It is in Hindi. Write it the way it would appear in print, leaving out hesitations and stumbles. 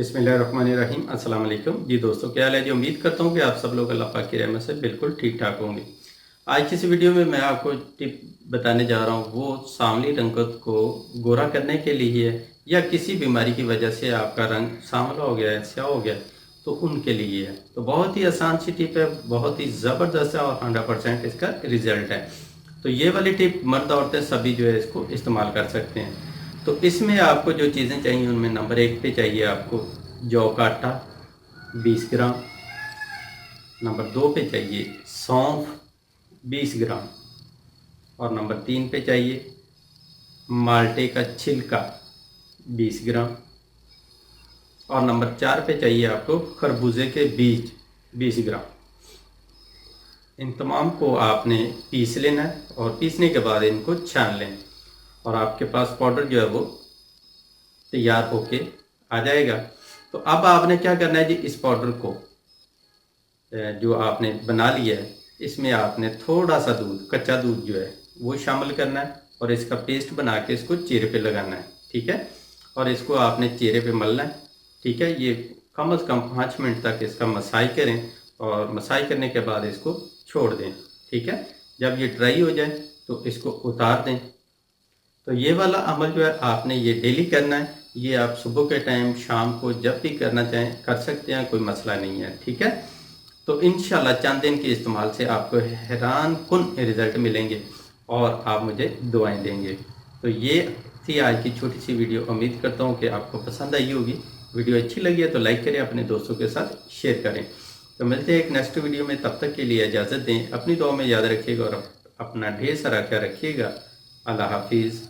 बिस्मिल्लाहिर्रहमानिर्रहीम अस्सलाम वालेकुम जी दोस्तों, क्या हाल है जी। उम्मीद करता हूँ कि आप सब लोग अल्लाह पाक की रहमत से बिल्कुल ठीक ठाक होंगे। आज की इस वीडियो में मैं आपको टिप बताने जा रहा हूँ, वो सांवली रंगत को गोरा करने के लिए है या किसी बीमारी की वजह से आपका रंग सांवला हो गया है, स्याह हो गया है, तो उनके लिए है। तो बहुत ही आसान सी टिप है, बहुत ही ज़बरदस्त है और 100% इसका रिजल्ट है। तो ये वाली टिप मर्द औरतें सभी जो है इसको इस्तेमाल कर सकते हैं। तो इसमें आपको जो चीज़ें चाहिए उनमें नंबर 1 पे चाहिए आपको जौ का आटा 20 ग्राम। नंबर 2 पे चाहिए सौंफ 20 ग्राम। और नंबर 3 पे चाहिए माल्टे का छिलका 20 ग्राम। और नंबर 4 पे चाहिए आपको खरबूजे के बीज 20 ग्राम। इन तमाम को आपने पीस लेना है और पीसने के बाद इनको छान लें और आपके पास पाउडर जो है वो तैयार होके आ जाएगा। तो अब आपने क्या करना है जी, इस पाउडर को जो आपने बना लिया है इसमें आपने थोड़ा सा दूध, कच्चा दूध जो है वो शामिल करना है और इसका पेस्ट बना के इसको चेहरे पे लगाना है, ठीक है। और इसको आपने चेहरे पे मलना है, ठीक है। ये कम से कम 5 मिनट तक इसका मसाई करें और मसाई करने के बाद इसको छोड़ दें, ठीक है। जब ये ड्राई हो जाए तो इसको उतार दें। तो ये वाला अमल जो है आपने ये डेली करना है। ये आप सुबह के टाइम, शाम को जब भी करना चाहें कर सकते हैं, कोई मसला नहीं है, ठीक है। तो इंशाल्लाह चंद दिन के इस्तेमाल से आपको हैरान कुन रिज़ल्ट मिलेंगे और आप मुझे दुआएं देंगे। तो ये थी आज की छोटी सी वीडियो। उम्मीद करता हूँ कि आपको पसंद आई होगी। वीडियो अच्छी लगी है तो लाइक करें, अपने दोस्तों के साथ शेयर करें। तो मिलते हैं एक नेक्स्ट वीडियो में, तब तक के लिए इजाज़त दें। अपनी दुआ में याद रखिएगा और अपना ढेर सारा ख्याल रखिएगा। अल्लाह हाफिज़।